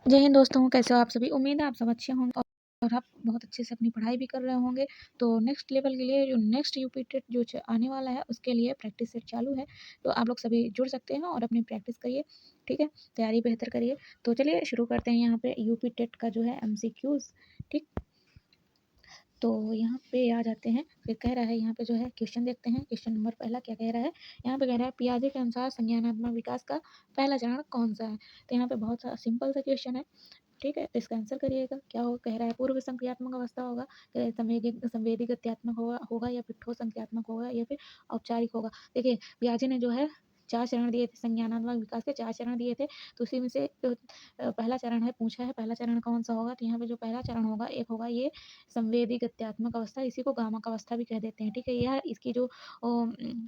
जय हिंद दोस्तों, कैसे हो आप सभी। उम्मीद है आप सब अच्छे होंगे और आप बहुत अच्छे से अपनी पढ़ाई भी कर रहे होंगे। तो नेक्स्ट लेवल के लिए जो नेक्स्ट यूपी टेट जो आने वाला है उसके लिए प्रैक्टिस सेट चालू है। तो आप लोग सभी जुड़ सकते हैं और अपनी प्रैक्टिस करिए, ठीक है, तैयारी बेहतर करिए। तो चलिए शुरू करते हैं यहाँ पे यूपी टेट का जो है MCQs, ठीक। तो यहाँ पे आ जाते हैं, फिर कह रहा है यहाँ पे जो है क्वेश्चन देखते हैं। क्वेश्चन नंबर पहला क्या कह रहा है, यहाँ पे कह रहा है पियाजे के अनुसार संज्ञानात्मक विकास का पहला चरण कौन सा है। तो यहाँ पे बहुत सा सिंपल सा क्वेश्चन है, ठीक है। तो इसका आंसर करिएगा। क्या हो कह रहा है, पूर्व संक्रियात्मक अवस्था होगा, संवेदी गत्यात्मक होगा या फिर ठोस संक्रियात्मक होगा या फिर औपचारिक होगा। देखिए पियाजे ने जो है 4 चरण दिए थे, संज्ञानात्मक विकास के 4 चरण दिए थे। तो उसी में से पहला चरण है, पूछा है पहला चरण कौन सा होगा। तो यहाँ पे जो पहला चरण होगा, एक होगा ये संवेदी गत्यात्मक अवस्था, इसी को गामक अवस्था भी कह देते हैं, ठीक है। यह इसकी जो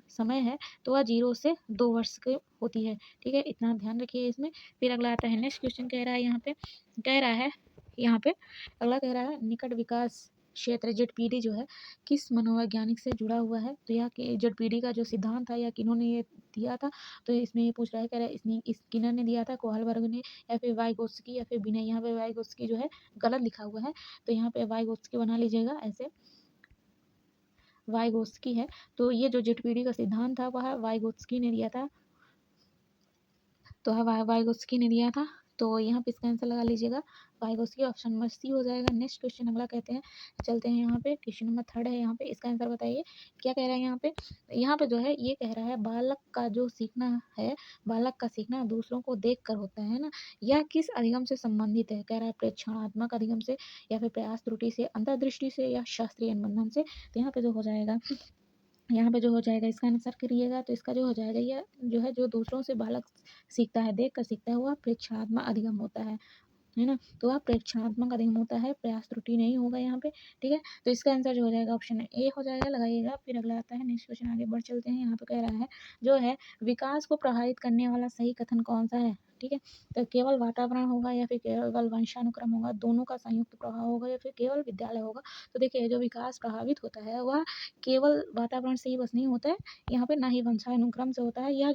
समय है तो वह 0 से 2 वर्ष की होती है, ठीक है। इतना ध्यान रखिए इसमें। फिर अगला आता है, नेक्स्ट क्वेश्चन कह रहा है यहाँ पे, कह रहा है यहाँ पे अगला कह रहा है निकट विकास क्षेत्र ZPD जो है किस मनोवैज्ञानिक से जुड़ा हुआ है। तो यह ZPD का जो सिद्धांत था या किन्होंने ये दिया था, तो इसमें ये पूछ रहा है, कह रहा है इसने स्किनर ने दिया था, कोहलबर्ग ने, या फिर वाइगोत्स्की या फिर विनय। यहाँ पे वाइगोत्स्की जो है गलत लिखा हुआ है, तो यहाँ पे वाइगोत्स्की बना लीजिएगा, ऐसे वाइगोत्स्की है। तो ये जो ZPD का सिद्धांत था वह वाइगोत्स्की ने दिया था, तो वाइगोत्स्की ने दिया था। तो यहाँ पे इसका आंसर लगा लीजिएगा वाइगोत्स्की, ऑप्शन नंबर सी हो जाएगा। नेक्स्ट क्वेश्चन अगला कहते हैं, चलते हैं यहाँ पे, क्वेश्चन नंबर 3 है यहाँ पे। इसका आंसर बताइए क्या कह रहा है यहाँ पे जो है ये कह रहा है बालक का जो सीखना है, बालक का सीखना दूसरों को देख कर होता है ना, यह किस अधिगम से संबंधित है। कह रहा है प्रेक्षणात्मक अधिगम से या फिर प्रयास त्रुटि से, अंतर्दृष्टि से या शास्त्रीय अनुबंधन से। तो यहाँ पे जो हो जाएगा, यहाँ पे जो हो जाएगा इसका आंसर करिएगा। तो इसका जो हो जाएगा, यह जो है जो दूसरों से बालक सीखता है, देख कर सीखता है, वह प्रेक्षणात्मक अधिगम होता है ना। तो वह प्रेक्षणात्मक अधिगम होता है, प्रयास त्रुटि नहीं होगा यहाँ पे, ठीक है। तो इसका आंसर जो हो जाएगा ऑप्शन ए हो जाएगा, लगाइएगा। फिर अगला आता है, नेक्स्ट क्वेश्चन आगे बढ़ चलते हैं। यहाँ पे कह रहा है जो है विकास को प्रभावित करने वाला सही कथन कौन सा है, ठीक है। तो केवल वातावरण होगा या फिर केवल वंशानुक्रम होगा, दोनों का संयुक्त प्रभाव होगा या फिर केवल विद्यालय होगा। तो देखिए जो विकास प्रभावित होता है वह केवल वातावरण से ही बस नहीं होता है, यहाँ पे ना ही वंशानुक्रम से होता है, यह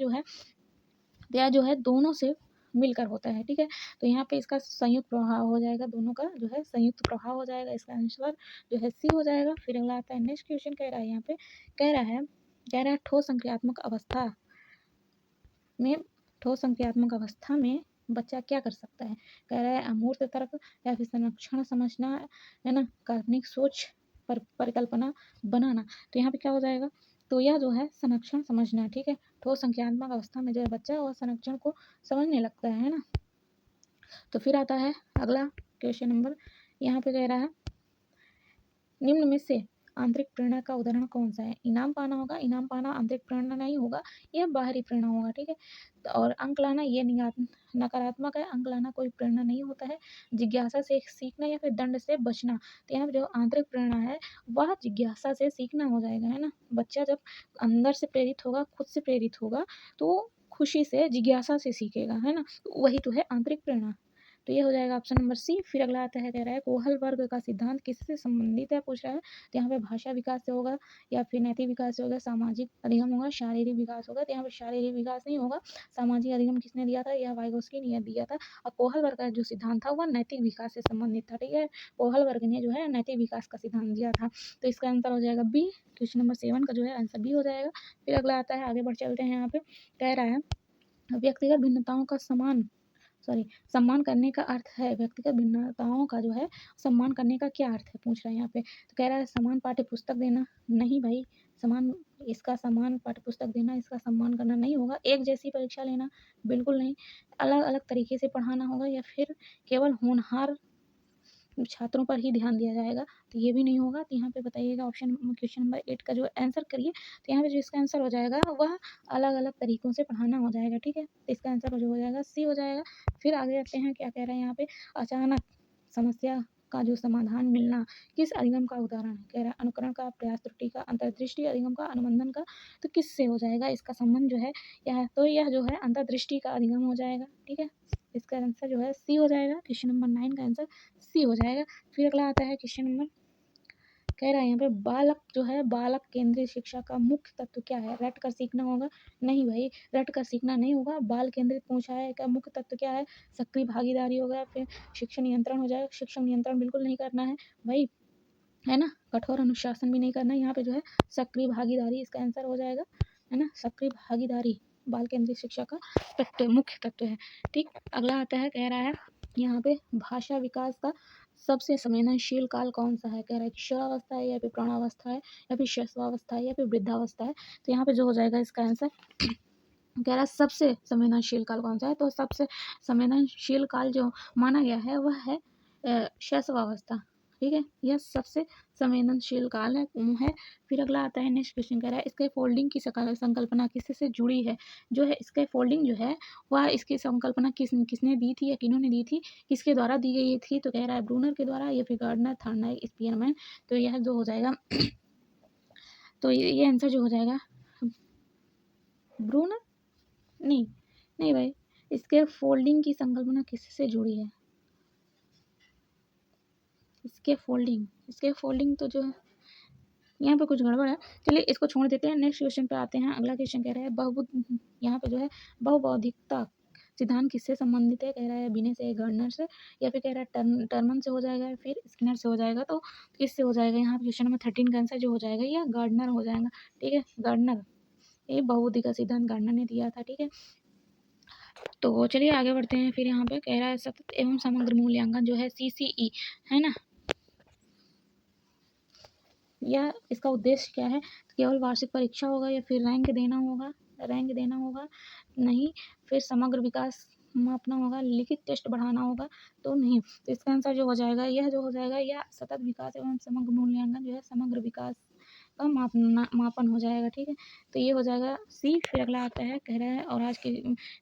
जो है दोनों से मिलकर होता है, ठीक है। तो यहाँ पे इसका संयुक्त प्रभाव हो जाएगा, दोनों का जो है संयुक्त प्रभाव हो जाएगा। इसका आंसर जो है सी हो जाएगा। फिर अगला आता है, नेक्स्ट क्वेश्चन कह रहा है यहाँ पे, कह रहा है ठोस संक्रियात्मक अवस्था में, ठोस संक्रियात्मक अवस्था में बच्चा क्या कर सकता है। कह रहा है अमूर्त तर्क या फिर संरक्षण समझना, है ना, काल्पनिक सोच, परिकल्पना बनाना। तो यहाँ पे क्या हो जाएगा, तो यह जो है संरक्षण समझना, ठीक है। ठोस संख्यात्मक अवस्था में जो है बच्चा वह संरक्षण को समझने लगता है ना। तो फिर आता है अगला क्वेश्चन नंबर, यहाँ पे कह रहा है निम्न में से आंतरिक प्रेरणा का उदाहरण कौन सा है। इनाम पाना होगा, इनाम पाना आंतरिक प्रेरणा नहीं होगा, यह बाहरी प्रेरणा होगा, ठीक है। तो और अंक लाना ये नकारात्मक है, अंक लाना कोई प्रेरणा नहीं होता है। जिज्ञासा से सीखना या फिर दंड से बचना। तो यहाँ जो आंतरिक प्रेरणा है वह जिज्ञासा से सीखना हो जाएगा, है ना। बच्चा जब अंदर से प्रेरित होगा, खुद से प्रेरित होगा, तो खुशी से जिज्ञासा से सीखेगा, है ना। वही तो है आंतरिक प्रेरणा। तो ये हो जाएगा ऑप्शन नंबर सी। फिर अगला आता है, कह रहा है कोहल वर्ग का सिद्धांत किससे संबंधित है, पूछ रहा है। तो यहाँ पे भाषा विकास से होगा या फिर नैतिक विकास से होगा, सामाजिक अधिगम होगा, शारीरिक विकास होगा। तो यहाँ पे शारीरिक विकास नहीं होगा, सामाजिक अधिगम किसने दिया था, यह वाइगोत्स्की ने दिया था। और कोहल वर्ग का जो सिद्धांत था वह नैतिक विकास से संबंधित था, ठीक है। कोहल वर्ग ने जो है नैतिक विकास का सिद्धांत दिया था। तो इसका आंसर हो जाएगा बी। क्वेश्चन नंबर 7 का जो है आंसर बी हो जाएगा। फिर अगला आता है, आगे बढ़ चलते हैं। यहाँ पे कह रहा है व्यक्तिगत भिन्नताओं का सम्मान करने का अर्थ है, व्यक्तिगत भिन्नताओं का जो है सम्मान करने का क्या अर्थ है, पूछ रहा है यहाँ पे। तो कह रहा है समान पाठ्य पुस्तक देना, नहीं भाई, समान पाठ्य पुस्तक देना इसका सम्मान करना नहीं होगा। एक जैसी परीक्षा लेना, बिल्कुल नहीं। अलग अलग तरीके से पढ़ाना होगा या फिर केवल होनहार छात्रों पर ही ध्यान दिया जाएगा, तो ये भी नहीं होगा। तो यहाँ पे बताइएगा ऑप्शन क्वेश्चन नंबर 8 का जो आंसर करिए। तो यहाँ पे जो इसका आंसर हो जाएगा वह अलग अलग तरीकों से पढ़ाना हो जाएगा, ठीक है। तो इसका आंसर जो हो जाएगा सी हो जाएगा। फिर आगे आते हैं, क्या कह रहे हैं यहाँ पे, अचानक समस्या का जो समाधान मिलना किस अधिगम का उदाहरण है। कह रहा है अनुकरण का, प्रयास त्रुटि का, अंतर्दृष्टि अधिगम का, अनुबंधन का। तो किससे हो जाएगा इसका संबंध जो है, यह जो है अंतर्दृष्टि का अधिगम हो जाएगा, ठीक है। इसका आंसर जो है सी हो जाएगा। क्वेश्चन नंबर 9 का आंसर सी हो जाएगा। फिर अगला आता है क्वेश्चन नंबर कह रहा है यहाँ पे बालक जो है, बालक केंद्रीय शिक्षा का मुख्य तत्व क्या है? रट कर सीखना होगा? नहीं भाई, रट कर सीखना नहीं होगा। बाल केंद्रित पूछा है, क्या मुख्य तत्व क्या है? सक्रिय भागीदारी होगा, फिर शिक्षण नियंत्रण हो जाएगा। शिक्षण नियंत्रण बिल्कुल नहीं करना है भाई, है ना। कठोर अनुशासन भी नहीं करना है। यहाँ पे जो है सक्रिय भागीदारी इसका आंसर हो जाएगा, है ना। सक्रिय भागीदारी बाल केंद्रित शिक्षा का तत्व, मुख्य तत्व है। ठीक, अगला आता है, कह रहा है यहाँ पे भाषा विकास का सबसे संवेदनशील काल कौन सा है? कह रहा है किशोरावस्था है, या फिर प्रौढ़ावस्था है, या फिर शैशवावस्था है, या फिर वृद्धावस्था है। तो यहाँ पे जो हो जाएगा इसका आंसर, कह रहा है सबसे संवेदनशील काल कौन सा है? तो सबसे संवेदनशील काल जो माना गया है वह है शैशवावस्था। ठीक है, यह सबसे संवेदनशील काल है। फिर अगला आता है, नेक्स्ट क्वेश्चन कह रहा है इसके फोल्डिंग की संकल्पना किससे जुड़ी है? जो है इसके फोल्डिंग जो है वह इसकी संकल्पना किसने दी थी या किन्होंने दी थी, किसके द्वारा दी गई थी? तो कह रहा है ब्रूनर के द्वारा, या फिर गार्डनर, थॉर्नडाइक, स्पीयरमैन। तो यह जो हो जाएगा तो ये आंसर जो हो जाएगा ब्रूनर, नहीं नहीं भाई, इसके फोल्डिंग की संकल्पना किससे जुड़ी है? इसके फोल्डिंग तो जो है यहाँ पे कुछ गड़बड़ है। चलिए इसको छोड़ देते हैं, नेक्स्ट क्वेश्चन पे आते हैं। अगला क्वेश्चन कह रहा है बहुबुद्ध, यहाँ पे जो है बहुबौद्धिकता सिद्धांत किससे संबंधित है? कह रहा है बिने से, गार्डनर से, या फिर कह रहा है टर्मन से हो जाएगा, फिर स्किनर से हो जाएगा। तो किससे हो जाएगा? यहाँ पे क्वेश्चन नंबर 13 का आंसर जो हो जाएगा यह गार्डनर हो जाएगा। ठीक है, गार्डनर, ये बहुबुद्धि का सिद्धांत गार्डनर ने दिया था। ठीक है, तो चलिए आगे बढ़ते हैं। फिर यहाँ पे कह रहा है सतत एवं समग्र मूल्यांकन जो है CCE, है ना, यह इसका उद्देश्य क्या है? केवल वार्षिक परीक्षा होगा, या फिर रैंक देना होगा? नहीं। फिर समग्र विकास मापना होगा, लिखित टेस्ट बढ़ाना होगा? तो नहीं। तो इसका आंसर जो हो जाएगा, यह जो हो जाएगा, यह सतत विकास एवं समग्र मूल्यांकन जो है समग्र विकास का मापन हो जाएगा। ठीक है, तो ये हो जाएगा सी। फिर अगला आता है, कह रहा है और आज की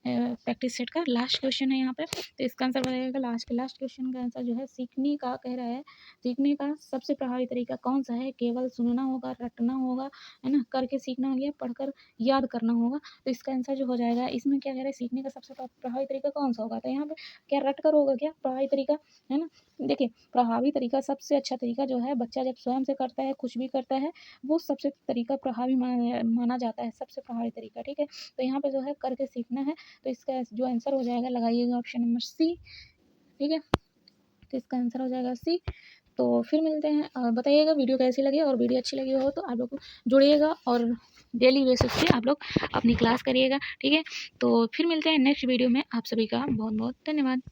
प्रैक्टिस सेट का लास्ट क्वेश्चन है यहाँ पे। तो इसका आंसर बताइएगा, लास्ट क्वेश्चन का आंसर जो है सीखने का, कह रहा है सीखने का सबसे प्रभावी तरीका कौन सा है? केवल सुनना होगा, रटना होगा, है ना, करके सीखना हो गया, पढ़कर याद करना होगा? तो इसका आंसर जो हो जाएगा, इसमें क्या कह रहा है सीखने का सबसे प्रभावी तरीका कौन सा होगा? तो यहाँ पे क्या रट कर होगा क्या प्रभावी तरीका, है ना। देखिए प्रभावी तरीका, सबसे अच्छा तरीका जो है बच्चा जब स्वयं से करता है, कुछ भी करता है, वो सबसे तरीका प्रभावी माना जाता है, सबसे प्रभावी तरीका। ठीक है, तो यहाँ पे जो है करके सीखना है। तो इसका जो आंसर हो जाएगा, लगाइएगा ऑप्शन नंबर सी। ठीक है, तो इसका आंसर हो जाएगा सी। तो फिर मिलते हैं, बताइएगा वीडियो कैसी लगी, और वीडियो अच्छी लगी हो तो आप लोग जुड़िएगा और डेली बेसिस पे आप लोग अपनी क्लास करिएगा। ठीक है, तो फिर मिलते हैं नेक्स्ट वीडियो में। आप सभी का बहुत बहुत धन्यवाद।